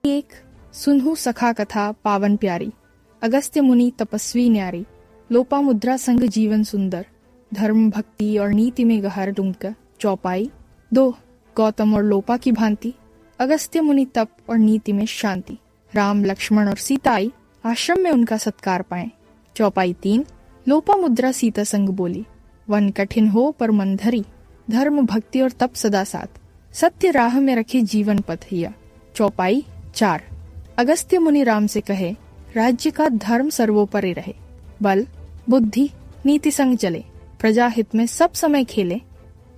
एक सुनहु सखा कथा पावन प्यारी, अगस्त्य मुनि तपस्वी न्यारी, लोपामुद्रा संग जीवन सुंदर, धर्म भक्ति और नीति में गहर डूबकर। चौपाई 2 गौतम और लोपा की भांति, अगस्त्य मुनि तप और नीति में शांति, राम लक्ष्मण और सीता आई, आश्रम में उनका सत्कार पाएं। चौपाई 3 लोपामुद्रा सीता संग बोली, वन कठिन हो पर मन धरी, धर्म भक्ति और तप सदा साथ, सत्य राह में रखे जीवन पथ हिया। चौपाई 4 अगस्त्य मुनि राम से कहे, राज्य का धर्म सर्वोपरि रहे, बल बुद्धि नीति संग चले, प्रजा हित में सब समय खेले।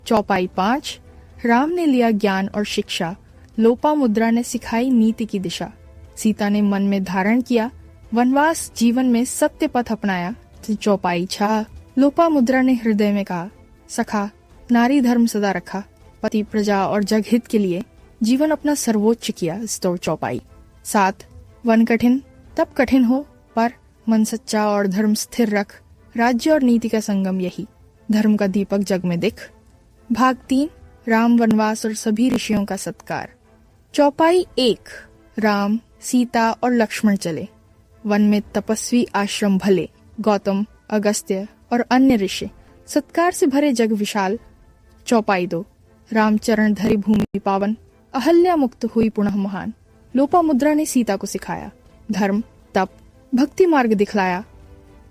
चौपाई 5 राम ने लिया ज्ञान और शिक्षा, लोपामुद्रा ने सिखाई नीति की दिशा, सीता ने मन में धारण किया, वनवास जीवन में सत्य पथ अपनाया। चौपाई 6 लोपामुद्रा ने हृदय में कहा, सखा नारी धर्म सदा रखा, पति प्रजा और जग हित के लिए जीवन अपना सर्वोच्च किया। चौपाई 7 वन कठिन तब कठिन हो पर मन सच्चा और धर्म स्थिर रख, राज्य और नीति का संगम यही, धर्म का दीपक जग में दिख। भाग 3 राम वनवास और सभी ऋषियों का सत्कार। चौपाई 1 राम सीता और लक्ष्मण चले, वन में तपस्वी आश्रम भले, गौतम अगस्त्य और अन्य ऋषि, सत्कार से भरे जग विशाल। चौपाई 2 राम चरण धरी भूमि पावन, अहल्या मुक्त हुई पुनः महान, लोपामुद्रा ने सीता को सिखाया, धर्म तप भक्ति मार्ग दिखलाया।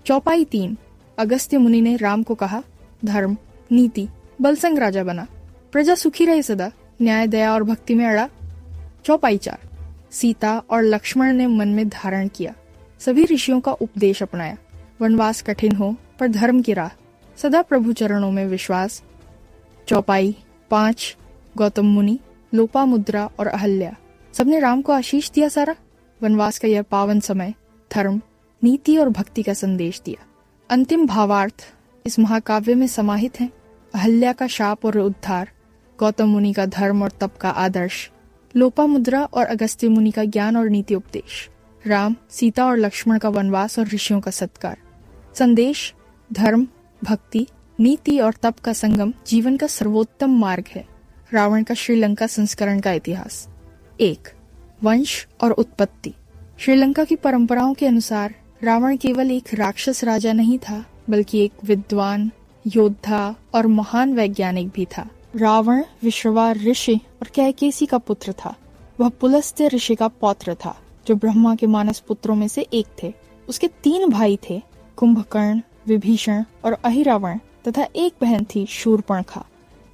चौपाई 3 अगस्त्य मुनि ने राम को कहा, धर्म नीति बलसंग राजा बना, प्रजा सुखी रहे सदा, न्याय दया और भक्ति में अड़ा। चौपाई 4 सीता और लक्ष्मण ने मन में धारण किया, सभी ऋषियों का उपदेश अपनाया, वनवास कठिन हो पर धर्म की राह, सदा प्रभु चरणों में विश्वास। चौपाई 5 गौतम मुनि लोपामुद्रा और अहल्या, सबने राम को आशीष दिया सारा, वनवास का यह पावन समय, धर्म नीति और भक्ति का संदेश दिया। अंतिम भावार्थ इस महाकाव्य में समाहित है। अहल्या का शाप और उद्धार, गौतम मुनि का धर्म और तप का आदर्श, लोपामुद्रा और अगस्त्य मुनि का ज्ञान और नीति उपदेश, राम सीता और लक्ष्मण का वनवास और ऋषियों का सत्कार। संदेश धर्म भक्ति नीति और तप का संगम जीवन का सर्वोत्तम मार्ग है। रावण का श्रीलंका संस्करण का इतिहास। 1 वंश और उत्पत्ति। श्रीलंका की परंपराओं के अनुसार रावण केवल एक राक्षस राजा नहीं था, बल्कि एक विद्वान योद्धा और महान वैज्ञानिक भी था। रावण विश्रवा ऋषि और कैकेयी का पुत्र था। वह पुलस्त्य ऋषि का पौत्र था, जो ब्रह्मा के मानस पुत्रों में से एक थे। उसके 3 भाई थे, कुंभकर्ण विभीषण और अहिरावण, तथा एक बहन थी शूर्पणखा।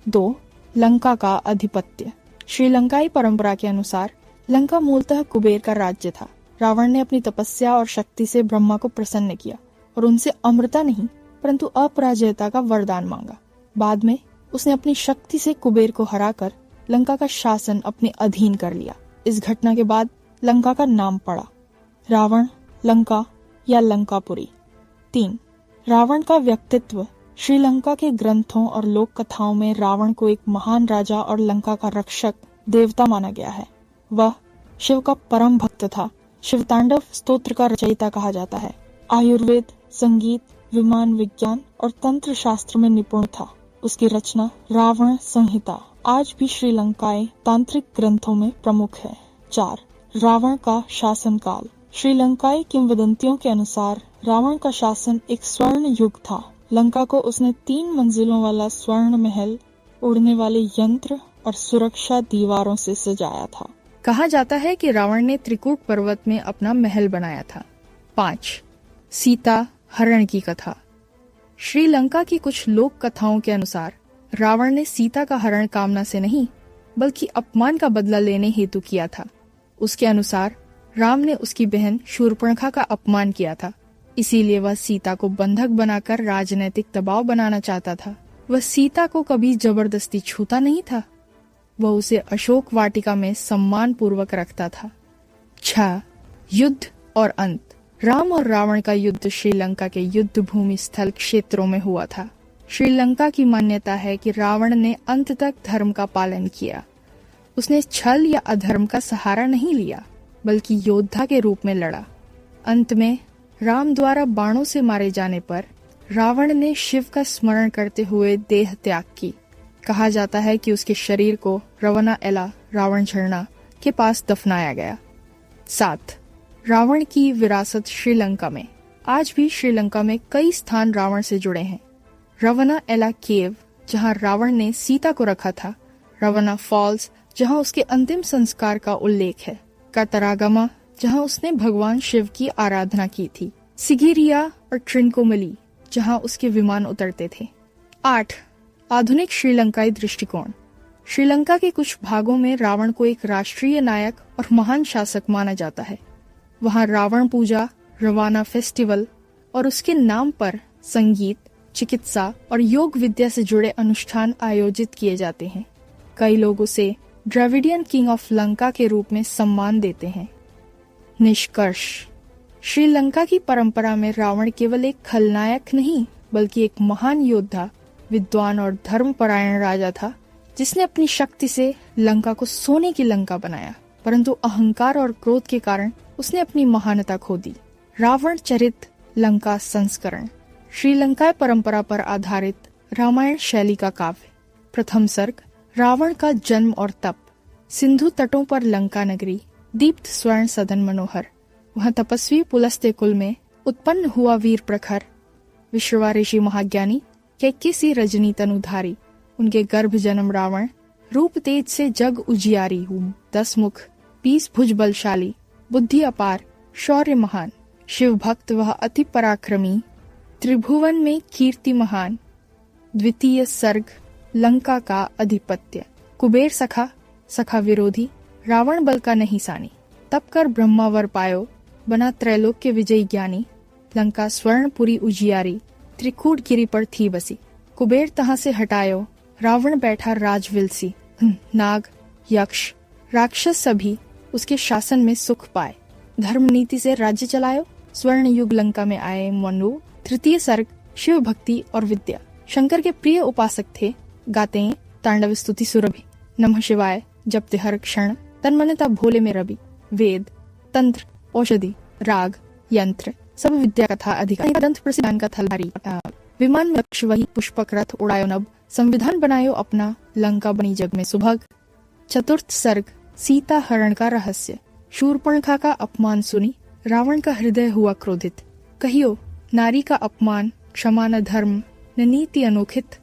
2 लंका का अधिपत्य। श्रीलंकाई परंपरा के अनुसार लंका मूलतः कुबेर का राज्य था। रावण ने अपनी तपस्या और शक्ति से ब्रह्मा को प्रसन्न किया और उनसे अमृता नहीं परंतु अपराजयता का वरदान मांगा। बाद में उसने अपनी शक्ति से कुबेर को हराकर लंका का शासन अपने अधीन कर लिया। इस घटना के बाद लंका का नाम पड़ा रावण, लंका या लंकापुरी। 3 रावण का व्यक्तित्व। श्रीलंका के ग्रंथों और लोक कथाओं में रावण को एक महान राजा और लंका का रक्षक देवता माना गया है। वह शिव का परम भक्त था। शिव तांडव स्तोत्र का रचयिता कहा जाता है। आयुर्वेद, संगीत, विमान विज्ञान और तंत्र शास्त्र में निपुण था। उसकी रचना रावण संहिता आज भी श्रीलंकाई तांत्रिक ग्रंथों में प्रमुख है। 4 रावण का शासनकाल। श्रीलंकाई किंवदंतियों के अनुसार रावण का शासन एक स्वर्ण युग था। लंका को उसने 3 मंजिलों वाला स्वर्ण महल, उड़ने वाले यंत्र और सुरक्षा दीवारों से सजाया था। कहा जाता है कि रावण ने त्रिकूट पर्वत में अपना महल बनाया था। 5 सीता हरण की कथा। श्रीलंका की कुछ लोक कथाओं के अनुसार रावण ने सीता का हरण कामना से नहीं बल्कि अपमान का बदला लेने हेतु किया था। उसके अनुसार राम ने उसकी बहन शूर्पणखा का अपमान किया था, इसीलिए वह सीता को बंधक बनाकर राजनैतिक दबाव बनाना चाहता था। वह सीता को कभी जबरदस्ती छूता नहीं था, वह उसे अशोक वाटिका में सम्मान पूर्वक रखता था। 6 युद्ध और अंत। राम और रावण का युद्ध श्रीलंका के युद्ध भूमि स्थल क्षेत्रों में हुआ था। श्रीलंका की मान्यता है कि रावण ने अंत तक धर्म का पालन किया। उसने छल या अधर्म का सहारा नहीं लिया, बल्कि योद्धा के रूप में लड़ा। अंत में राम द्वारा बाणों से मारे जाने पर रावण ने शिव का स्मरण करते हुए देह त्याग की। कहा जाता है कि उसके शरीर को रवना एला रावण झरना के पास दफनाया गया। 7. रावण की विरासत श्रीलंका में। आज भी श्रीलंका में कई स्थान रावण से जुड़े हैं। रवना एला केव, जहां रावण ने सीता को रखा था। रवना फॉल्स, जहां उसके अंतिम संस्कार का उल्लेख है। कतरागमा, जहां उसने भगवान शिव की आराधना की थी। सिगिरिया और ट्रिनकोमली, जहां उसके विमान उतरते थे। 8. आधुनिक श्रीलंकाई दृष्टिकोण। श्रीलंका के कुछ भागों में रावण को एक राष्ट्रीय नायक और महान शासक माना जाता है। वहां रावण पूजा, रवाना फेस्टिवल और उसके नाम पर संगीत, चिकित्सा और योग विद्या से जुड़े अनुष्ठान आयोजित किए जाते हैं। कई लोग उसे द्रविडियन किंग ऑफ लंका के रूप में सम्मान देते हैं। निष्कर्ष, श्रीलंका की परंपरा में रावण केवल एक खलनायक नहीं, बल्कि एक महान योद्धा, विद्वान और धर्मपरायण राजा था, जिसने अपनी शक्ति से लंका को सोने की लंका बनाया, परंतु अहंकार और क्रोध के कारण उसने अपनी महानता खो दी। रावण चरित लंका संस्करण। श्रीलंका परंपरा पर आधारित रामायण शैली का काव्य। प्रथम सर्ग, रावण का जन्म और तप। सिंधु तटों पर लंका नगरी, दीप्त स्वर्ण सदन मनोहर। वहाँ तपस्वी पुलस्त्य कुल में उत्पन्न हुआ वीर प्रखर। विश्रवा ऋषि महाज्ञानी, कैकेसी रजनी तनुधारी। उनके गर्भ जन्म रावण, रूप तेज से जग उजियारी। 10 मुख, 20 भुज बलशाली, बुद्धि अपार, शौर्य महान। शिव भक्त वह अति पराक्रमी, त्रिभुवन में कीर्ति महान। द्वितीय सर्ग, लंका का अधिपत्य। कुबेर सखा, सखा विरोधी, रावण बल का नहीं सानी। तप कर ब्रह्मावर पायो, बना त्रैलोक्य विजयी ज्ञानी। लंका स्वर्णपुरी उजियारी, त्रिकूट गिरी पर थी बसी। कुबेर तहां से हटायो, रावण बैठा राजविलसी। नाग, यक्ष, राक्षस सभी उसके शासन में सुख पाए। धर्म नीति से राज्य चलायो, स्वर्ण युग लंका में आए मनु। तृतीय सर्ग, शिव भक्ति और विद्या। शंकर के प्रिय उपासक थे, गाते हैं तांडव स्तुति सुरभि। नमः शिवाय जपते हर क्षण, तन्मनता भोले में रवि। वेद, तंत्र, औषधि, राग, यंत्र, सब विद्या कथा अधिकारी। दंत प्रसिद्धान का थलधारी। विमान में लक्ष्य वही, पुष्पक रथ उड़ायो नभ। संविधान बनायो अपना, लंका बनी जग में सुभग। चतुर्थ सर्ग, सीता हरण का रहस्य। शूर्पणखा का अपमान सुनी, रावण का हृदय हुआ क्रोधित। कहियो नारी का अपमान, क्षमा न धर्म न नीति अनोखित।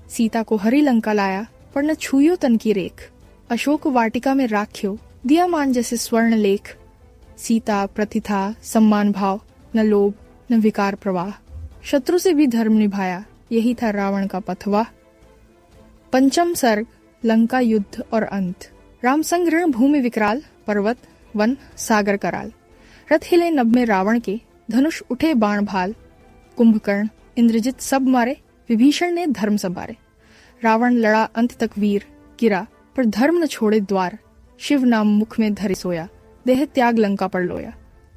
सीता को हरि लंका लाया, पर न छूयो तन की रेख। अशोक वाटिका में राख्यो, दिया मान जैसे स्वर्ण लेख। सीता प्रतिथा सम्मान भाव, न लोभ न विकार प्रवाह। शत्रु से भी धर्म निभाया, यही था रावण का पथवाह। पंचम सर्ग, लंका युद्ध और अंत। राम संग्रहण भूमि विकराल, पर्वत वन सागर कराल। रथ हिले नभ में रावण के, धनुष उठे बाण भाल। कुंभकर्ण इंद्रजित सब मारे, विभीषण ने धर्म संभारे। रावण लड़ा अंत तक वीर, गिरा पर धर्म न छोड़े द्वार। शिव नाम मुख में धरे सोया, देह त्याग लंका पर लोया।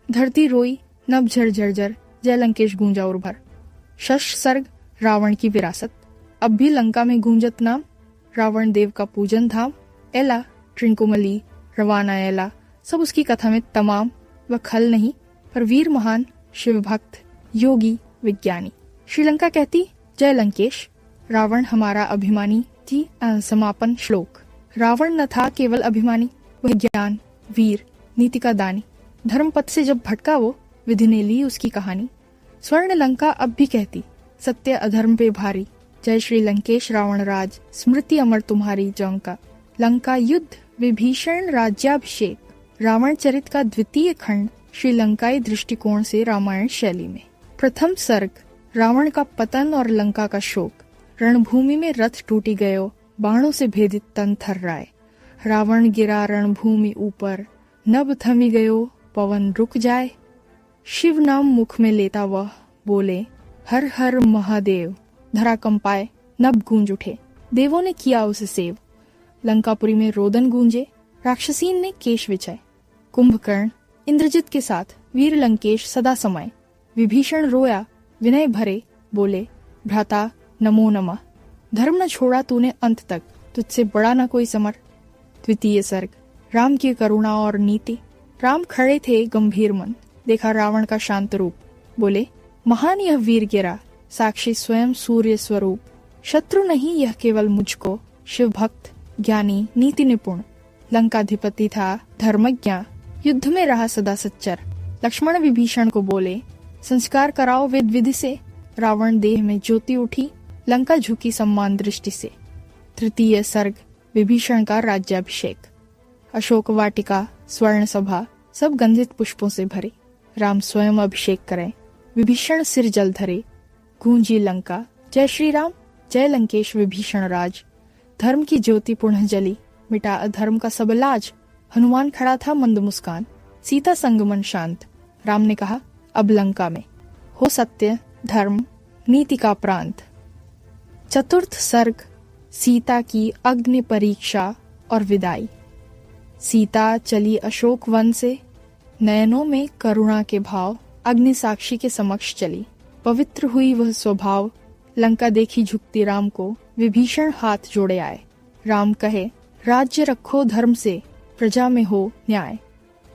धरती रोई नभ झर झर, जय लंकेश गूंजा उर्भर। षष्ठ सर्ग, रावण की विरासत। अब भी लंका में गूंजत नाम, रावण देव का पूजन धाम। एला, ट्रिनकोमली, रवाना एला, सब उसकी कथा में तमाम। वह खल नहीं पर वीर महान, शिव भक्त, योगी, विज्ञानी। श्रीलंका कहती जय लंकेश, रावण हमारा अभिमानी। थी समापन श्लोक। रावण न था केवल अभिमानी, वह ज्ञान, वीर, नीति का दानी। धर्म पथ से जब भटका वो, विधि ने ली उसकी कहानी। स्वर्ण लंका अब भी कहती, सत्य अधर्म पे भारी। जय श्री लंकेश रावण राज, स्मृति अमर तुम्हारी जौंका। लंका युद्ध, विभीषण राज्याभिषेक। रावण चरित का द्वितीय खंड श्रीलंकाई दृष्टिकोण से रामायण शैली में। प्रथम सर्ग, रावण का पतन और लंका का शोक। रणभूमि में रथ टूटी गयो, बाणों से भेदित तन थर्राए। रावण गिरा रणभूमि ऊपर, नभ थमी गयो पवन रुक जाए। शिव नाम मुख में लेता वह, बोले हर हर महादेव। धरा कंपाए, नभ गूंज उठे, देवों ने किया उसे सेव। लंकापुरी में रोदन गूंजे, राक्षसीन ने केश विछाए। कुंभकर्ण इंद्रजित के साथ वीर लंकेश सदा समय। विभीषण रोया विनय भरे, बोले भ्राता नमो नमः। धर्म न छोड़ा तूने अंत तक, तुझसे बड़ा न कोई समर। द्वितीय सर्ग, राम की करुणा और नीति। राम खड़े थे गंभीर मन, देखा रावण का शांत रूप। बोले महान यह वीर गिरा, साक्षी स्वयं सूर्य स्वरूप। शत्रु नहीं यह केवल मुझको, शिव भक्त ज्ञानी नीति निपुण। लंकाधिपति था धर्मज्ञ, युद्ध में रहा सदा सच्चर। लक्ष्मण विभीषण को बोले, संस्कार कराओ वेद विधि से। रावण देह में ज्योति उठी, लंका झुकी सम्मान दृष्टि से। तृतीय सर्ग, विभीषण का राज्याभिषेक। अशोक वाटिका, स्वर्ण सभा, सब गंधित पुष्पों से भरे। राम स्वयं अभिषेक करें, विभीषण सिर जल धरे। गूंजी लंका, जय श्री राम, जय लंकेश विभीषण राज। धर्म की ज्योति पुनः जली, मिटा अधर्म का सब लाज। हनुमान खड़ा था मंद मुस्कान, सीता संग मन शांत। राम ने कहा, अब लंका में हो सत्य धर्म नीति का प्रांत। चतुर्थ सर्ग, सीता की अग्नि परीक्षा और विदाई। सीता चली अशोक वन से, नयनों में करुणा के भाव। अग्नि साक्षी के समक्ष चली, पवित्र हुई वह स्वभाव। लंका देखी झुकती राम को, विभीषण हाथ जोड़े आए। राम कहे, राज्य रखो धर्म से, प्रजा में हो न्याय।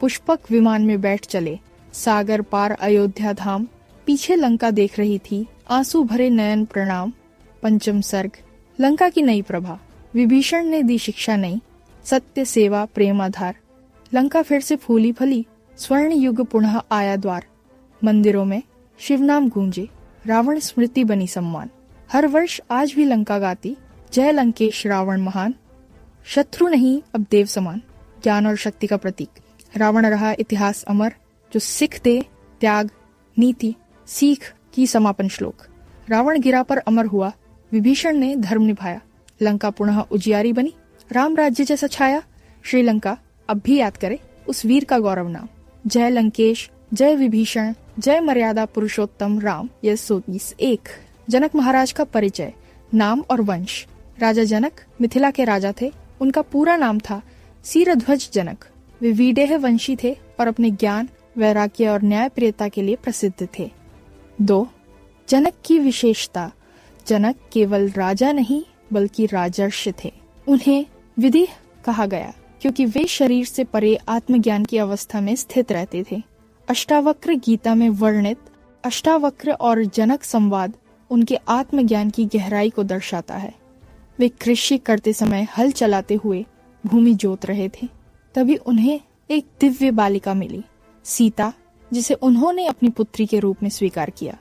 पुष्पक विमान में बैठ चले, सागर पार अयोध्या धाम। पीछे लंका देख रही थी, आंसू भरे नयन प्रणाम। पंचम सर्ग, लंका की नई प्रभा। विभीषण ने दी शिक्षा नई, सत्य सेवा प्रेम आधार। लंका फिर से फूली फली, स्वर्ण युग पुनः आया द्वार। मंदिरों में शिव नाम गूंजे, रावण स्मृति बनी सम्मान। हर वर्ष आज भी लंका गाती, जय लंकेश रावण महान। शत्रु नहीं अब देव समान, ज्ञान और शक्ति का प्रतीक। रावण रहा इतिहास अमर, जो सिख दे त्याग नीति सीख की समापन श्लोक। रावण गिरा पर अमर हुआ, विभीषण ने धर्म निभाया। लंका पुनः उजियारी बनी, राम राज्य जैसा छाया। श्रीलंका अब भी याद करे उस वीर का गौरव नाम। जय लंकेश, जय विभीषण, जय मर्यादा पुरुषोत्तम राम। यह 101। जनक महाराज का परिचय, नाम और वंश। राजा जनक मिथिला के राजा थे। उनका पूरा नाम था सीरध्वज जनक। वे वीडेह वंशी थे और अपने ज्ञान वैराग्य और न्यायप्रियता के लिए प्रसिद्ध थे। 2. जनक की विशेषता, जनक केवल राजा नहीं बल्कि राजर्षि थे। उन्हें विधि कहा गया क्योंकि वे शरीर से परे आत्मज्ञान की अवस्था में स्थित रहते थे। अष्टावक्र गीता में वर्णित अष्टावक्र और जनक संवाद उनके आत्मज्ञान की गहराई को दर्शाता है। वे कृषि करते समय हल चलाते हुए भूमि जोत रहे थे, तभी उन्हें एक दिव्य बालिका मिली, सीता, जिसे उन्होंने अपनी पुत्री के रूप में स्वीकार किया।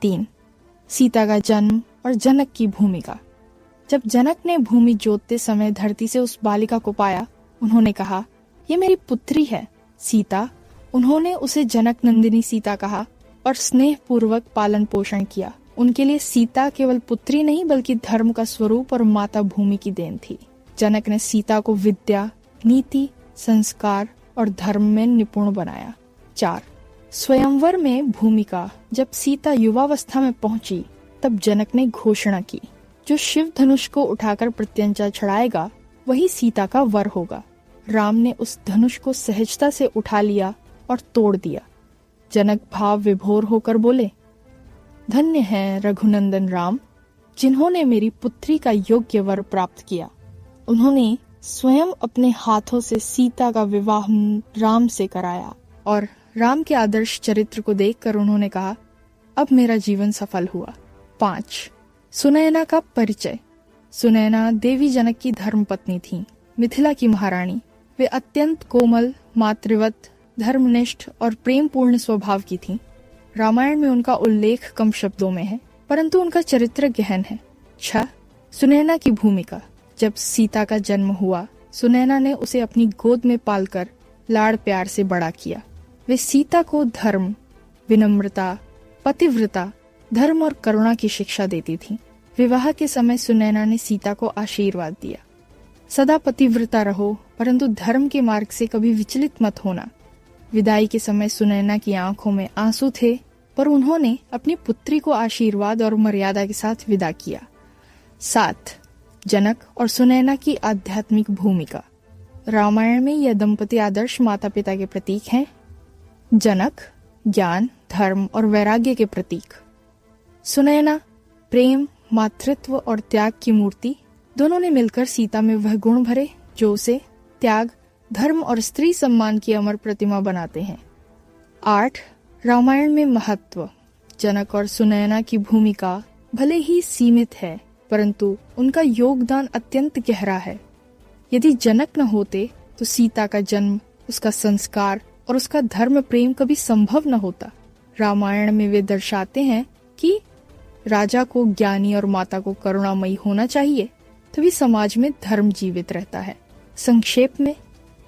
3. सीता का जन्म और जनक की भूमिका। जब जनक ने भूमि जोतते समय धरती से उस बालिका को पाया, उन्होंने कहा, ये मेरी पुत्री है सीता। उन्होंने उसे जनक नंदिनी सीता कहा और स्नेह पूर्वक पालन पोषण किया। उनके लिए सीता केवल पुत्री नहीं बल्कि धर्म का स्वरूप और माता भूमि की देन थी। जनक ने सीता को विद्या, नीति, संस्कार और धर्म में निपुण बनाया। 4. स्वयंवर में भूमिका। जब सीता युवावस्था में पहुंची, तब जनक ने घोषणा की, जो शिव धनुष को उठाकर प्रत्यंचा चढ़ाएगा वही सीता का वर होगा। राम ने उस धनुष को सहजता से उठा लिया और तोड़ दिया। जनक भाव विभोर होकर बोले, धन्य है रघुनंदन राम, जिन्होंने मेरी पुत्री का योग्य वर प्राप्त किया। उन्होंने स्वयं अपने हाथों से सीता का विवाह राम से कराया और राम के आदर्श चरित्र को देखकर उन्होंने कहा, अब मेरा जीवन सफल हुआ। 5. सुनैना का परिचय। सुनैना देवी जनक की धर्मपत्नी थीं, मिथिला की महारानी। वे अत्यंत कोमल, मातृवत, धर्मनिष्ठ और प्रेमपूर्ण स्वभाव की थीं। रामायण में उनका उल्लेख कम शब्दों में है, परंतु उनका चरित्र गहन है। 6. सुनैना की भूमिका। जब सीता का जन्म हुआ, सुनैना ने उसे अपनी गोद में पालकर लाड़ प्यार से बड़ा किया। वे सीता को धर्म, विनम्रता, पतिव्रता, धर्म और करुणा की शिक्षा देती थीं। विवाह के समय सुनैना ने सीता को आशीर्वाद दिया, सदा पतिव्रता रहो, परंतु धर्म के मार्ग से कभी विचलित मत होना। विदाई के समय सुनैना की आंखों में आंसू थे, पर उन्होंने अपनी पुत्री को आशीर्वाद और मर्यादा के साथ विदा किया। 7. जनक और सुनैना की आध्यात्मिक भूमिका। रामायण में यह दंपति आदर्श माता पिता के प्रतीक हैं। जनक ज्ञान, धर्म और वैराग्य के प्रतीक। सुनैना प्रेम, मातृत्व और त्याग की मूर्ति। दोनों ने मिलकर सीता में वह गुण भरे जो उसे त्याग, धर्म और स्त्री सम्मान की अमर प्रतिमा बनाते हैं। 8. रामायण में महत्व। जनक और सुनैना की भूमिका भले ही सीमित है, परंतु उनका योगदान अत्यंत गहरा है। यदि जनक न होते तो सीता का जन्म, उसका संस्कार, और उसका धर्म प्रेम कभी संभव न होता। रामायण में वे दर्शाते हैं कि राजा को ज्ञानी और माता को करुणामयी होना चाहिए, तभी समाज में धर्म जीवित रहता है। संक्षेप में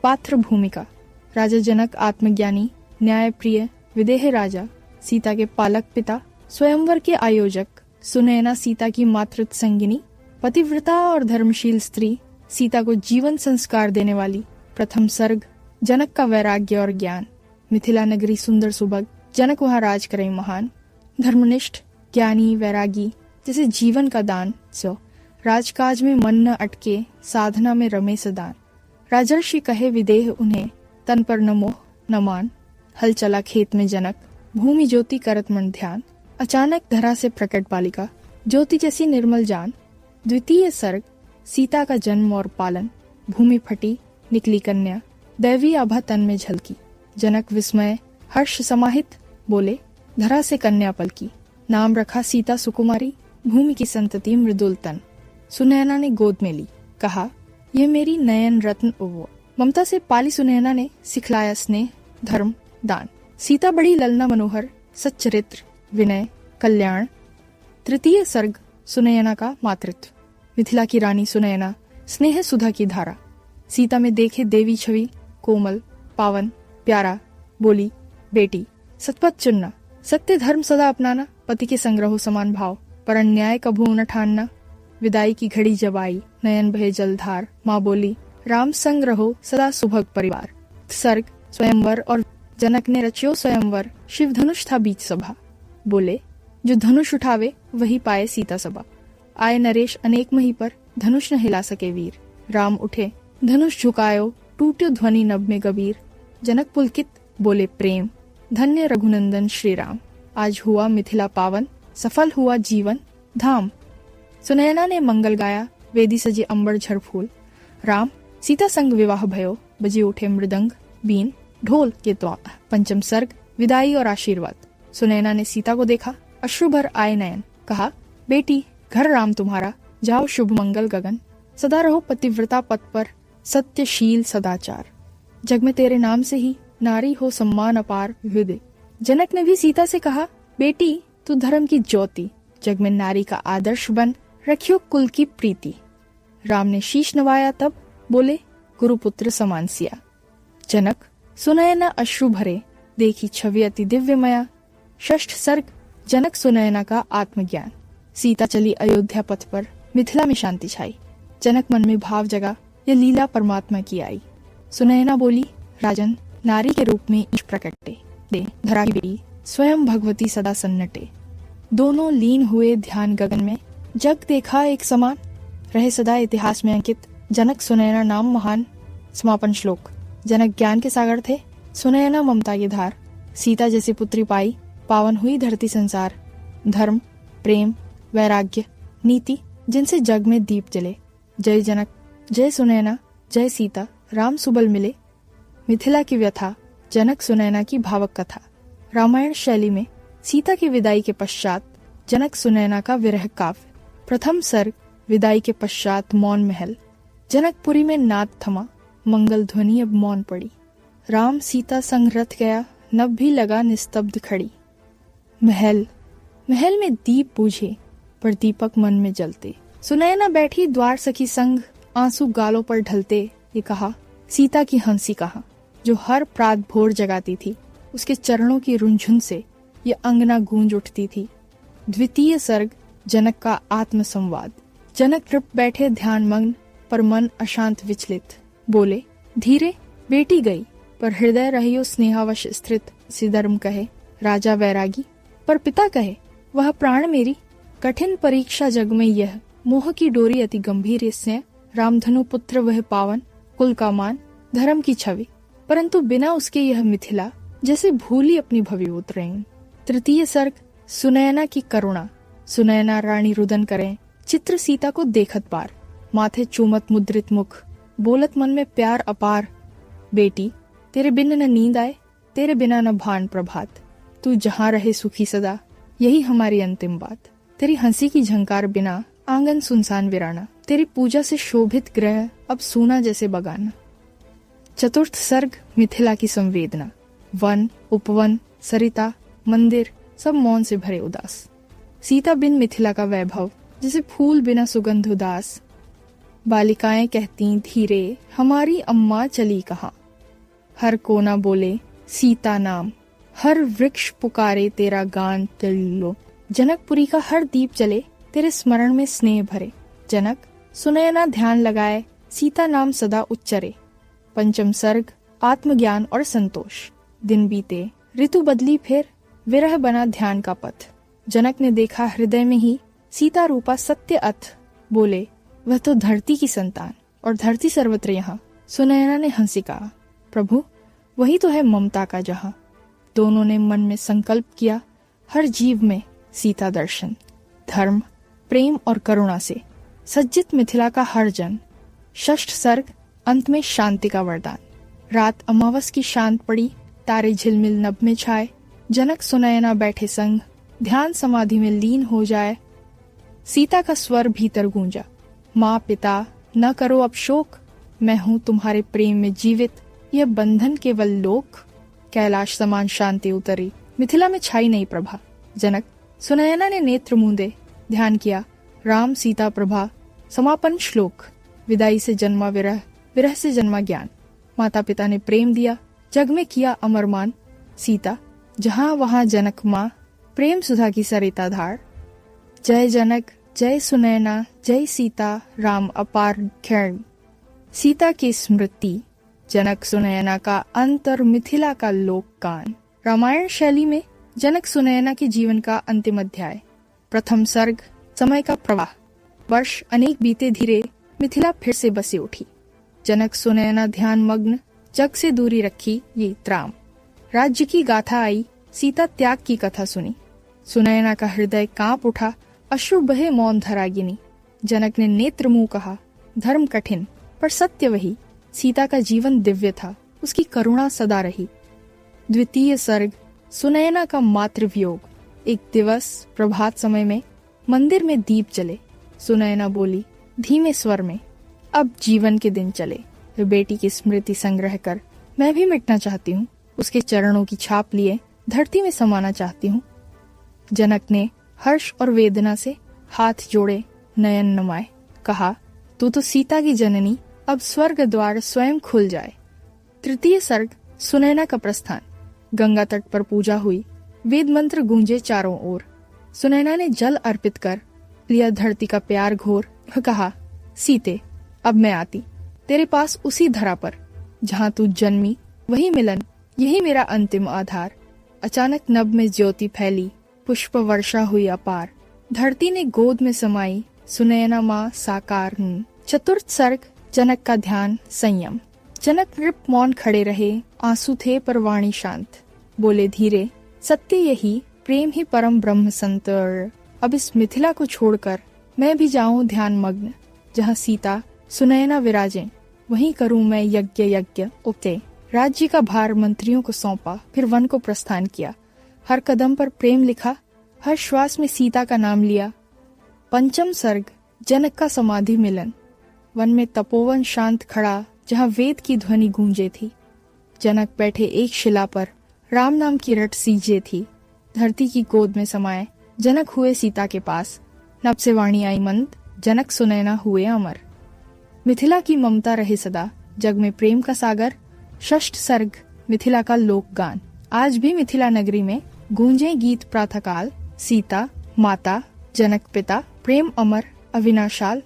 पात्र भूमिका: राजा जनक आत्मज्ञानी, न्यायप्रिय, विदेह राजा, सीता के पालक पिता, स्वयंवर के आयोजक। सुनैना सीता की मातृत्व संगिनी, पतिव्रता और धर्मशील स्त्री, सीता को जीवन संस्कार देने वाली। प्रथम सर्ग: जनक का वैराग्य और ज्ञान। मिथिला नगरी सुंदर सुभग, जनक वहाँ राज करे महान। धर्मनिष्ठ, ज्ञानी, वैरागी, जैसे जीवन का दान सो। राजकाज में मन न अटके, साधना में रमे सदान। राजर्षि कहे विदेह उन्हें, तन पर न मोह न मान। हल चला खेत में जनक, भूमि ज्योति करत मन ध्यान। अचानक धरा से प्रकट बालिका, ज्योति जैसी निर्मल जान। द्वितीय सर्ग: सीता का जन्म और पालन। भूमि फटी, निकली कन्या, दैवी आभा तन में झलकी। जनक विस्मय हर्ष समाहित, बोले धरा से कन्या पलकी। नाम रखा सीता सुकुमारी, भूमि की संतति मृदुल तन। सुनैना ने गोद में ली, कहा यह मेरी नयन रत्न उवो। ममता से पाली सुनैना ने सिखलाया स्नेह, धर्म, दान। सीता बड़ी ललना मनोहर, सच्चरित्र, विनय, कल्याण। तृतीय सर्ग: सुनैना का मातृत्व। मिथिला की रानी सुनैना, स्नेह सुधा की धारा। सीता में देखे देवी छवि, कोमल, पावन, प्यारा। बोली बेटी, सतपथ चुनना, सत्य धर्म सदा अपनाना, पति के संग रहो समान भाव, पर अन्याय कभू न ठानना। विदाई की घड़ी जब आई, नयन बहे जलधार। माँ बोली राम संग रहो सदा सुभग परिवार। सर्ग: स्वयंवर और जनक ने रचियो स्वयंवर, शिव धनुष था बीच सभा। बोले जो धनुष उठावे वही पाए सीता सभा। आए नरेश अनेक मही पर, धनुष न हिला सके वीर। राम उठे धनुष झुकायो, टूट्यो ध्वनि नभ में गंभीर। जनक पुलकित बोले प्रेम, धन्य रघुनंदन श्री राम। आज हुआ मिथिला पावन, सफल हुआ जीवन धाम। सुनैना ने मंगल गाया, वेदी सजे अंबर झड़ फूल। राम सीता संग विवाह भयो, बजे उठे मृदंग बीन ढोल के द्वार। पंचम सर्ग: विदाई और आशीर्वाद। सुनैना ने सीता को देखा, अश्रु भर आए नयन। कहा बेटी, घर राम तुम्हारा, जाओ शुभ मंगल गगन। सदा रहो पतिव्रता पथ पर, सत्यशील सदाचार। जग में तेरे नाम से ही नारी हो सम्मान अपार हृदय। जनक ने भी सीता से कहा बेटी, तू धर्म की ज्योति, जग में नारी का आदर्श बन, रखियो कुल की प्रीति। राम ने शीश नवाया तब, बोले गुरुपुत्र समान सिया। जनक सुनैना अश्रु भरे, देखी छवि अति दिव्यमया। षष्ठ सर्ग: जनक सुनैना का आत्मज्ञान। सीता चली अयोध्या पथ पर, मिथिला में शांति छाई। जनक मन में भाव जगा, यह लीला परमात्मा की आई। सुनैना बोली राजन, नारी के रूप में ईश प्रकटे दे, धरा की बेटी स्वयं भगवती सदा सन्नटे। दोनों लीन हुए ध्यान गगन में, जग देखा एक समान। रहे सदा इतिहास में अंकित, जनक सुनैना नाम महान। समापन श्लोक: जनक ज्ञान के सागर थे, सुनैना ममता की धार। सीता जैसी पुत्री पाई, पावन हुई धरती संसार। धर्म, प्रेम, वैराग्य, नीति, जिनसे जग में दीप जले। जय जनक, जय सुनैना, जय सीता, राम सुबल मिले। मिथिला की व्यथा, जनक सुनैना की भावक कथा। रामायण शैली में सीता की विदाई के पश्चात जनक सुनैना का विरह काव्य। प्रथम सर्ग: विदाई के पश्चात मौन महल। जनकपुरी में नाद थमा, मंगल ध्वनि अब मौन पड़ी। राम सीता संग रथ गया, नभ भी लगा निस्तब्ध खड़ी। महल में दीप बूझे, पर दीपक मन में जलते। सुनैना बैठी द्वार सखी संग, आंसू गालों पर ढलते। ये कहा सीता की हंसी कहाँ, जो हर प्रात भोर जगाती थी। उसके चरणों की रुंझुन से ये अंगना गूंज उठती थी। द्वितीय सर्ग: जनक का आत्म संवाद। जनक तृप्त बैठे ध्यान मग्न, पर मन अशांत विचलित। बोले धीरे, बेटी गई, पर हृदय रहियो स्नेहावश स्थित। सिधर्म कहे राजा वैरागी, पर पिता कहे वह प्राण मेरी। कठिन परीक्षा जग में यह, मोह की डोरी अति गंभीर। इससे रामधनु पुत्र वह पावन, कुल का मान, धर्म की छवि। परंतु बिना उसके यह मिथिला, जैसे भूली अपनी भवि उतरें। तृतीय सर्ग: सुनैना की करुणा। सुनैना रानी रुदन करें, चित्र सीता को देखत बार। माथे चूमत मुद्रित मुख, बोलत मन में प्यार अपार। बेटी, तेरे बिन न नींद आए, तेरे बिना न भान प्रभात। तू जहाँ रहे सुखी सदा, यही हमारी अंतिम बात। तेरी हंसी की झंकार बिना, आंगन सुनसान वीराना। तेरी पूजा से शोभित ग्रह, अब सूना जैसे बगाना। चतुर्थ सर्ग: मिथिला की संवेदना। वन, उपवन, सरिता, मंदिर सब मौन से भरे उदास। सीता बिन मिथिला का वैभव जैसे फूल बिना सुगंध उदास। बालिकाएं कहती धीरे हमारी अम्मा चली कहाँ। हर कोना बोले सीता नाम, हर वृक्ष पुकारे तेरा गान तिल्लो। जनकपुरी का हर दीप जले तेरे स्मरण में स्नेह भरे। जनक सुनयना ध्यान लगाए सीता नाम सदा उच्चरे। पंचम सर्ग आत्मज्ञान और संतोष। दिन बीते, ऋतु बदली, फिर विरह बना ध्यान का पथ। जनक ने देखा हृदय में ही सीता रूपा सत्य अथ। बोले वह तो धरती की संतान और धरती सर्वत्र यहाँ। सुनयना ने हंसी कहा प्रभु वही तो है ममता का जहां। दोनों ने मन में संकल्प किया हर जीव में सीता दर्शन। धर्म, प्रेम और करुणा से सज्जित मिथिला का हर जन। षष्ठ सर्ग अंत में शांति का वरदान। रात अमावस की शांत पड़ी, तारे झिलमिल नभ में छाए। जनक सुनयना बैठे संग, ध्यान समाधि में लीन हो जाए। सीता का स्वर भीतर गूंजा, माँ पिता न करो अब शोक, मैं हूँ तुम्हारे प्रेम में जीवित, यह बंधन केवल लोक। कैलाश समान शांति उतरी, मिथिला में छाई नहीं प्रभा। जनक सुनयना ने नेत्र मूंदे, ध्यान किया राम सीता प्रभा। समापन श्लोक। विदाई से जन्मा विरह, विरह से जन्मा ज्ञान। माता पिता ने प्रेम दिया, जग में किया अमरमान। सीता जहाँ वहाँ जनक माँ, प्रेम सुधा की सरिता धार। जय जनक जय सुनयना, जय सीता राम अपार क्षण। सीता की स्मृति, जनक सुनयना का अंतर, मिथिला का लोक गान। रामायण शैली में जनक सुनयना के जीवन का अंतिम अध्याय। प्रथम सर्ग समय का प्रवाह। वर्ष अनेक बीते, धीरे मिथिला फिर से बसी उठी। जनक सुनयना ध्यान मग्न, जग से दूरी रखी ये त्राम। राज्य की गाथा आई, सीता त्याग की कथा सुनी। सुनयना का हृदय कांप उठा, अश्रु बहे मौन धरागिनी। जनक ने नेत्र मुंह कहा धर्म कठिन पर सत्य वही। सीता का जीवन दिव्य था, उसकी करुणा सदा रही। द्वितीय सर्ग सुनयना का मातृवियोग। एक दिवस प्रभात समय में मंदिर में दीप जले। सुनयना बोली धीमे स्वर में, अब जीवन के दिन चले। वे बेटी की स्मृति संग्रह कर मैं भी मिटना चाहती हूँ, उसके चरणों की छाप लिए धरती में समाना चाहती हूँ। जनक ने हर्ष और वेदना से हाथ जोड़े, नयन नमाए, कहा तू तो सीता की जननी, अब स्वर्ग द्वार स्वयं खुल जाए। तृतीय सर्ग सुनयना का प्रस्थान। गंगा तट पर पूजा हुई, वेद मंत्र गूंजे चारों ओर। सुनयना ने जल अर्पित कर लिया धरती का प्यार घोर। कहा सीते अब मैं आती तेरे पास उसी धरा पर, जहाँ तू जन्मी वही मिलन, यही मेरा अंतिम आधार। अचानक नभ में ज्योति फैली, पुष्प वर्षा हुई अपार। धरती ने गोद में समाई, सुनयना माँ साकार। चतुर्थ सर्ग जनक का ध्यान संयम। जनक नृप मौन खड़े रहे, आंसू थे पर वाणी शांत। बोले धीरे सत्य यही, प्रेम ही परम ब्रह्म संत। अब इस मिथिला को छोड़कर मैं भी जाऊं ध्यान मग्न, जहाँ सीता सुनयना विराजें, वहीं करूं मैं यज्ञ यज्ञ उक्ते। राज्य का भार मंत्रियों को सौंपा, फिर वन को प्रस्थान किया। हर कदम पर प्रेम लिखा, हर श्वास में सीता का नाम लिया। पंचम सर्ग जनक का समाधि मिलन। वन में तपोवन शांत खड़ा, जहाँ वेद की ध्वनि गूंजे थी। जनक बैठे एक शिला पर, राम नाम की रट सींचे थी। धरती की गोद में समाये, जनक हुए सीता के पास। नभ से वाणी आई मंद, जनक सुनयना हुए अमर। मिथिला की ममता रहे सदा, जग में प्रेम का सागर। षष्ठ सर्ग मिथिला का लोक गान। आज भी मिथिला नगरी में गूंजे गीत प्रातःकाल। सीता माता, जनक पिता, प्रेम अमर अविनाशाल।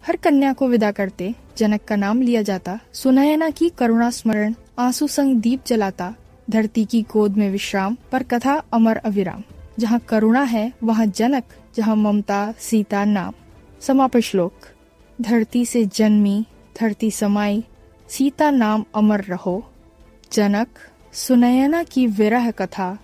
हर कन्या को विदा करते जनक का नाम लिया जाता। सुनयना की करुणा स्मरण, आंसू संग दीप जलाता। धरती की गोद में विश्राम, पर कथा अमर अविराम। जहाँ करुणा है वहाँ जनक, जहाँ ममता सीता नाम। समापन श्लोक। धरती से जन्मी धरती समाई, सीता नाम अमर रहो। जनक सुनयना की विरह कथा,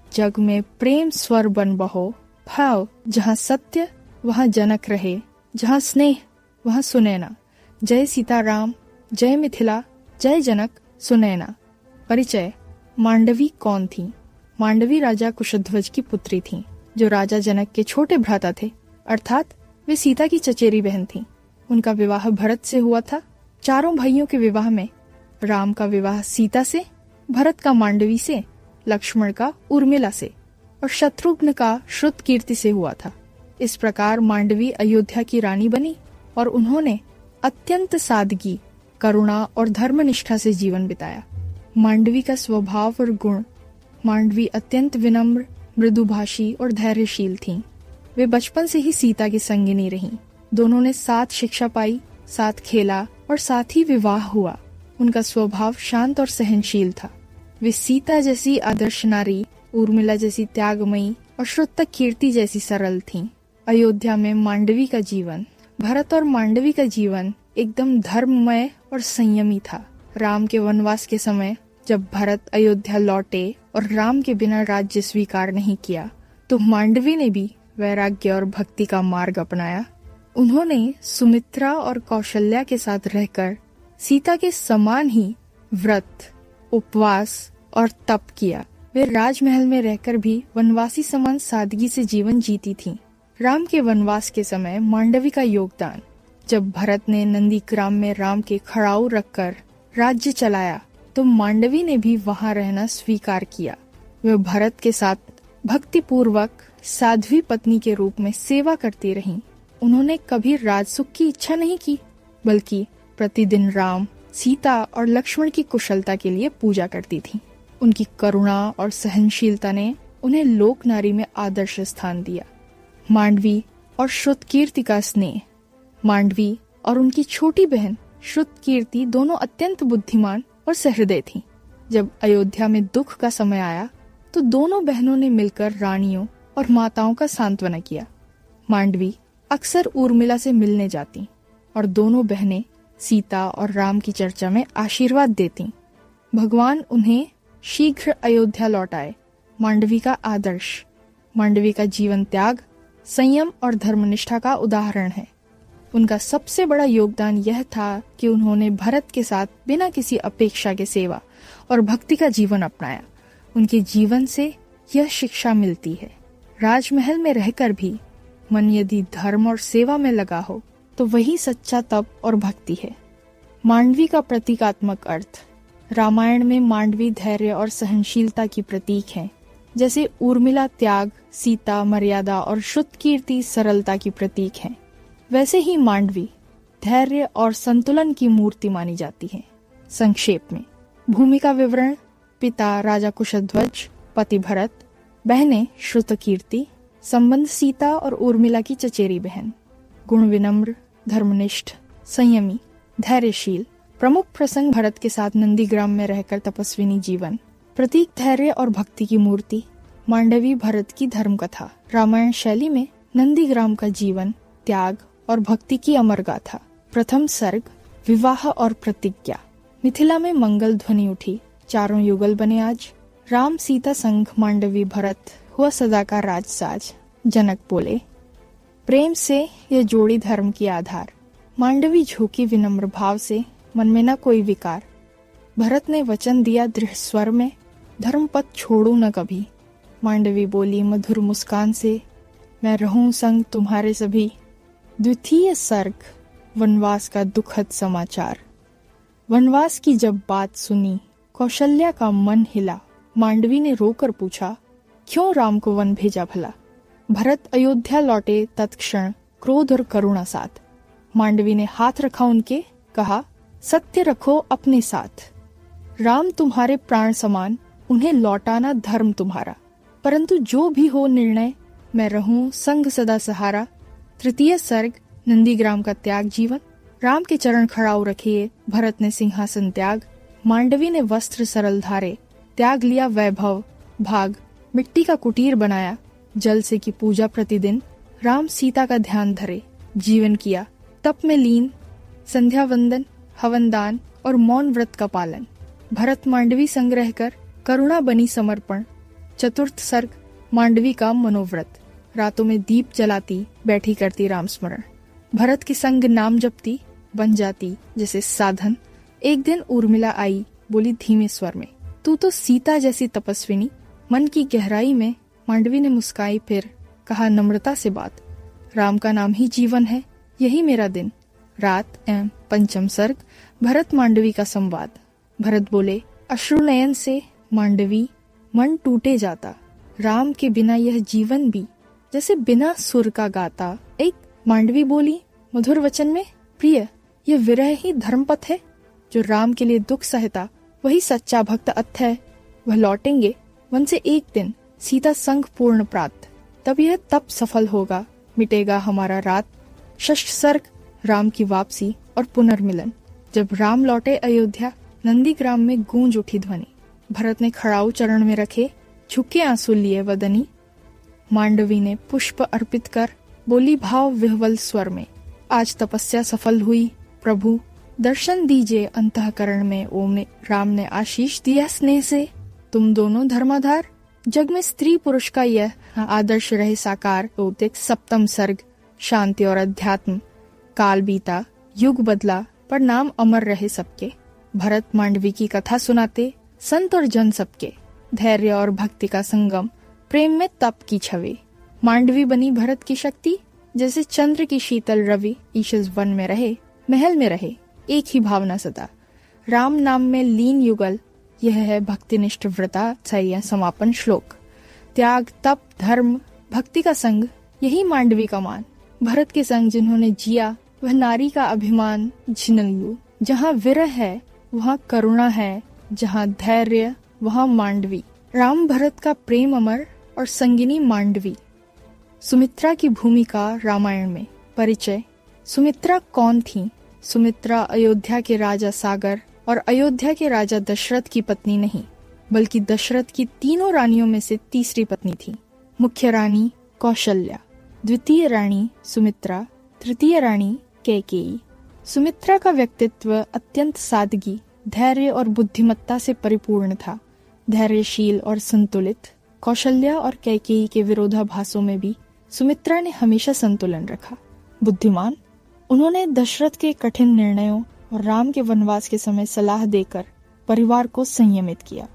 जग में प्रेम स्वर बन बहो। भाव जहाँ सत्य वहाँ जनक रहे, जहाँ स्नेह वहाँ सुनयना। जय सीता राम, जय मिथिला, जय जनक सुनयना। परिचय। मांडवी कौन थी? मांडवी राजा कुशध्वज की पुत्री थीं, जो राजा जनक के छोटे भ्राता थे, अर्थात वे सीता की चचेरी बहन थीं। उनका विवाह भरत से हुआ था। चारों भाइयों के विवाह में राम का विवाह सीता से, भरत का मांडवी से, लक्ष्मण का उर्मिला से और शत्रुघ्न का श्रुतकीर्ति से हुआ था। इस प्रकार मांडवी अयोध्या की रानी बनी और उन्होंने अत्यंत सादगी, करुणा और धर्मनिष्ठा से जीवन बिताया। मांडवी का स्वभाव और गुण। मांडवी अत्यंत विनम्र, मृदुभाषी और धैर्यशील थीं। वे बचपन से ही सीता की संगिनी रहीं। दोनों ने साथ शिक्षा पाई, साथ खेला और साथ ही विवाह हुआ। उनका स्वभाव शांत और सहनशील था। वे सीता जैसी आदर्श नारी, उर्मिला जैसी त्यागमयी और श्रुतकीर्ति जैसी सरल थीं। अयोध्या में मांडवी का जीवन। भरत और मांडवी का जीवन एकदम धर्ममय और संयमी था। राम के वनवास के समय जब भरत अयोध्या लौटे और राम के बिना राज्य स्वीकार नहीं किया, तो मांडवी ने भी वैराग्य और भक्ति का मार्ग अपनाया। उन्होंने सुमित्रा और कौशल्या के साथ रहकर सीता के समान ही व्रत, उपवास और तप किया। वे राजमहल में रहकर भी वनवासी समान सादगी से जीवन जीती थीं। राम के वनवास के समय मांडवी का योगदान। जब भरत ने नंदीग्राम में राम के खड़ाऊ रखकर राज्य चलाया, तो मांडवी ने भी वहां रहना स्वीकार किया। वे भरत के साथ भक्तिपूर्वक साध्वी पत्नी के रूप में सेवा करती रहीं। उन्होंने कभी राजसुख की इच्छा नहीं की, बल्कि प्रतिदिन राम, सीता और लक्ष्मण की कुशलता के लिए पूजा करती थीं। उनकी करुणा और सहनशीलता ने उन्हें लोक नारी में आदर्श स्थान दिया। मांडवी और श्रुतकीर्ति का स्नेह। मांडवी और उनकी छोटी बहन श्रुतकीर्ति दोनों अत्यंत बुद्धिमान और सहृदय थीं। जब अयोध्या में दुख का समय आया, तो दोनों बहनों ने मिलकर रानियों और माताओं का सांत्वना किया। मांडवी अक्सर उर्मिला से मिलने जाती और दोनों बहनें सीता और राम की चर्चा में आशीर्वाद देती। भगवान उन्हें शीघ्र अयोध्या लौटाए। मांडवी का आदर्श। मांडवी का जीवन त्याग, संयम और धर्मनिष्ठा का उदाहरण है। उनका सबसे बड़ा योगदान यह था कि उन्होंने भरत के साथ बिना किसी अपेक्षा के सेवा और भक्ति का जीवन अपनाया। उनके जीवन से यह शिक्षा मिलती है, राजमहल में रहकर भी मन यदि धर्म और सेवा में लगा हो, तो वही सच्चा तप और भक्ति है। मांडवी का प्रतीकात्मक अर्थ। रामायण में मांडवी धैर्य और सहनशीलता की प्रतीक है। जैसे उर्मिला त्याग, सीता मर्यादा और श्रुतकीर्ति सरलता की प्रतीक हैं, वैसे ही मांडवी धैर्य और संतुलन की मूर्ति मानी जाती है। संक्षेप में भूमिका विवरण। पिता राजा कुशध्वज, पति भरत, बहनें श्रुतकीर्ति, संबंध सीता और उर्मिला की चचेरी बहन। गुण विनम्र, धर्मनिष्ठ, संयमी, धैर्यशील। प्रमुख प्रसंग भरत के साथ नंदीग्राम में रहकर तपस्विनी जीवन। प्रतीक धैर्य और भक्ति की मूर्ति। मांडवी भरत की धर्म कथा। रामायण शैली में नंदीग्राम का जीवन, त्याग और भक्ति की अमर गाथा। प्रथम सर्ग, विवाह और प्रतिज्ञा। मिथिला में मंगल ध्वनि उठी, चारों युगल बने आज। राम सीता संग मांडवी भरत, हुआ सदा का राजसाज। जनक बोले, प्रेम से यह जोड़ी धर्म की आधार। मांडवी झोंकी विनम्र भाव से, मन में न कोई विकार। भरत ने वचन दिया दृढ़ स्वर में, धर्म पथ छोड़ू न कभी। मांडवी बोली मधुर मुस्कान से, मैं रहूं संग तुम्हारे सभी। द्वितीय सर्ग, वनवास का दुखद समाचार। वनवास की जब बात सुनी, कौशल्या का मन हिला। मांडवी ने रोकर पूछा, क्यों राम को वन भेजा भला? भरत अयोध्या लौटे तत्क्षण क्रोध और करुणा साथ। मांडवी ने हाथ रखा उनके, कहा, सत्य रखो अपने साथ। राम तुम्हारे प्राण समान, उन्हें लौटाना धर्म तुम्हारा। परंतु जो भी हो निर्णय, मैं रहूं संग सदा सहारा। तृतीय सर्ग, नंदीग्राम का त्याग जीवन। राम के चरण खड़ाऊ रखिए, भरत ने सिंहासन त्याग। मांडवी ने वस्त्र सरल धारे, त्याग लिया वैभव भाग। मिट्टी का कुटीर बनाया, जल से की पूजा प्रतिदिन। राम सीता का ध्यान धरे, जीवन किया तप में लीन। संध्या वंदन, हवन दान और मौन व्रत का पालन। भरत मांडवी संग रहकर करुणा बनी समर्पण। चतुर्थ सर्ग, मांडवी का मनोव्रत। रातों में दीप जलाती, बैठी करती राम स्मरण। भरत के संग नाम जपती, बन जाती जैसे साधन। एक दिन उर्मिला आई, बोली धीमे स्वर में, तू तो सीता जैसी तपस्विनी। मन की गहराई में मांडवी ने मुस्काई, फिर कहा नम्रता से बात, राम का नाम ही जीवन है, यही मेरा दिन। रात एवं पंचम सर्ग, भरत मांडवी का संवाद। भरत बोले, अश्रुनयन से मांडवी मन टूटे जाता, राम के बिना यह जीवन भी जैसे बिना सुर का गाता। एक मांडवी बोली मधुर वचन में, प्रिय, यह विरह ही धर्मपथ है। जो राम के लिए दुख सहता वही सच्चा भक्त अथ है। वह लौटेंगे वन से एक दिन, सीता संग पूर्ण प्रात। तब यह तप सफल होगा, मिटेगा हमारा रात। षष्ठ सर्ग, राम की वापसी और पुनर्मिलन। जब राम लौटे अयोध्या, नंदीग्राम में गूंज उठी ध्वनि। भरत ने खड़ाऊ चरण में रखे, झुके आंसू लिए वदनी। मांडवी ने पुष्प अर्पित कर बोली भाव विह्वल स्वर में, आज तपस्या सफल हुई प्रभु, दर्शन दीजिए अंतःकरण में। ओम ने राम ने आशीष दिया स्नेह से, तुम दोनों धर्माधार। जग में स्त्री पुरुष का यह आदर्श रहे साकार। औतिक सप्तम सर्ग, शांति और अध्यात्म। काल बीता, युग बदला, पर नाम अमर रहे सबके। भरत मांडवी की कथा सुनाते, संत और जन सबके। धैर्य और भक्ति का संगम, प्रेम में तप की छवि। मांडवी बनी भरत की शक्ति, जैसे चंद्र की शीतल रवि। ईशस वन में रहे, महल में रहे, एक ही भावना सदा। राम नाम में लीन युगल, यह है भक्तिनिष्ठ व्रता समापन श्लोक। त्याग, तप, धर्म, भक्ति का संग, यही मांडवी का मान। भरत के संग जिन्होंने जिया, वह नारी का अभिमान झिनल्लू। जहाँ विरह है वहाँ करुणा है, जहाँ धैर्य वहाँ मांडवी। राम भरत का प्रेम अमर और संगिनी मांडवी। सुमित्रा की भूमिका रामायण में। परिचय। सुमित्रा कौन थी? सुमित्रा अयोध्या के राजा सागर और अयोध्या के राजा दशरथ की पत्नी नहीं, बल्कि दशरथ की तीनों रानियों में से तीसरी पत्नी थी। मुख्य रानी कौशल्या, द्वितीय रानी सुमित्रा, तृतीय रानी कैकेयी। सुमित्रा का व्यक्तित्व अत्यंत सादगी, धैर्य और बुद्धिमत्ता से परिपूर्ण था। धैर्यशील और संतुलित। कौशल्या और कैकेयी के विरोधाभासों में भी सुमित्रा ने हमेशा संतुलन रखा। बुद्धिमान, उन्होंने दशरथ के कठिन निर्णयों और राम के वनवास के समय सलाह देकर परिवार को संयमित किया।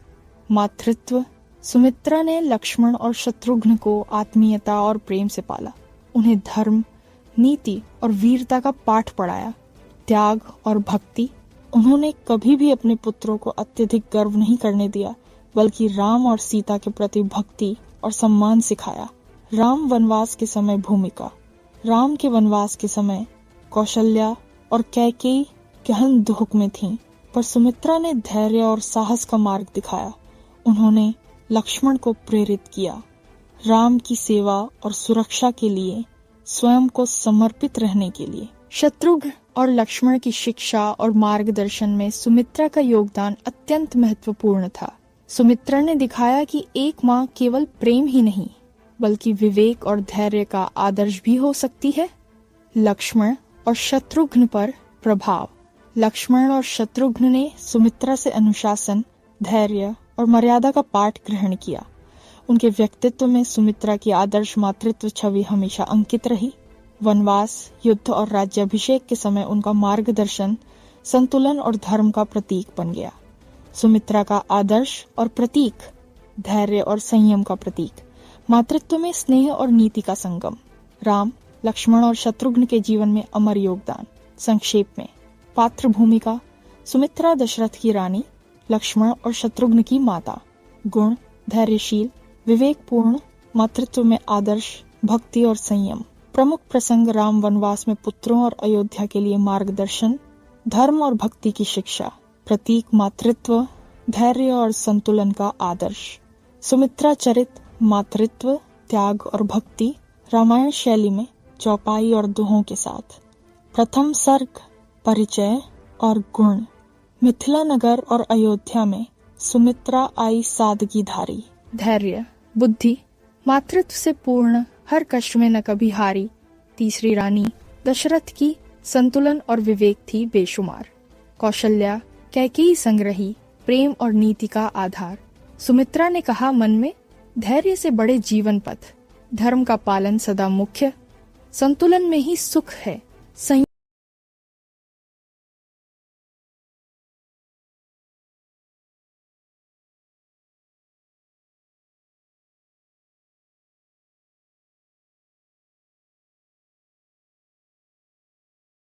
मातृत्व, सुमित्रा ने लक्ष्मण और शत्रुघ्न को आत्मीयता और प्रेम से पाला। उन्हें धर्म, नीति और वीरता का पाठ पढ़ाया। त्याग और भक्ति, उन्होंने कभी भी अपने पुत्रों को अत्यधिक गर्व नहीं करने दिया, बल्कि राम और सीता के प्रति भक्ति और सम्मान सिखाया। राम वनवास के समय भूमिका। राम के वनवास के समय कौशल्या और कैकेयी गहन दुख में थीं, पर सुमित्रा ने धैर्य और साहस का मार्ग दिखाया। उन्होंने लक्ष्मण को प्रेरित किया, राम की सेवा और सुरक्षा के लिए, स्वयं को समर्पित रहने के लिए। शत्रुघ्न और लक्ष्मण की शिक्षा और मार्गदर्शन में सुमित्रा का योगदान अत्यंत महत्वपूर्ण था। सुमित्रा ने दिखाया कि एक माँ केवल प्रेम ही नहीं, बल्कि विवेक और धैर्य का आदर्श भी हो सकती है। लक्ष्मण और शत्रुघ्न पर प्रभाव। लक्ष्मण और शत्रुघ्न ने सुमित्रा से अनुशासन, धैर्य और मर्यादा का पाठ ग्रहण किया। उनके व्यक्तित्व में सुमित्रा की आदर्श मातृत्व छवि हमेशा अंकित रही। वनवास, युद्ध और राज्याभिषेक के समय उनका मार्गदर्शन संतुलन और धर्म का प्रतीक बन गया। सुमित्रा का आदर्श और प्रतीक, धैर्य और संयम का प्रतीक। मातृत्व में स्नेह और नीति का संगम। राम, लक्ष्मण और शत्रुघ्न के जीवन में अमर योगदान। संक्षेप में पात्र भूमिका। सुमित्रा दशरथ की रानी, लक्ष्मण और शत्रुघ्न की माता। गुण, धैर्यशील, विवेकपूर्ण, मातृत्व में आदर्श, भक्ति और संयम। प्रमुख प्रसंग राम वनवास में पुत्रों और अयोध्या के लिए मार्गदर्शन, धर्म और भक्ति की शिक्षा। प्रतीक, मातृत्व, धैर्य और संतुलन का आदर्श। सुमित्रा चरित, मातृत्व, त्याग और भक्ति, रामायण शैली में चौपाई और दोहों के साथ। प्रथम सर्ग, परिचय और गुण। मिथिला नगर और अयोध्या में सुमित्रा आई सादगी धारी। धैर्य, बुद्धि, मातृत्व से पूर्ण, हर कष्ट में न कभी हारी। तीसरी रानी दशरथ की संतुलन और विवेक थी बेशुमार। कौशल्या कैकेयी संग्रही, प्रेम और नीति का आधार। सुमित्रा ने कहा मन में, धैर्य से बड़े जीवन पथ। धर्म का पालन सदा मुख्य, संतुलन में ही सुख है।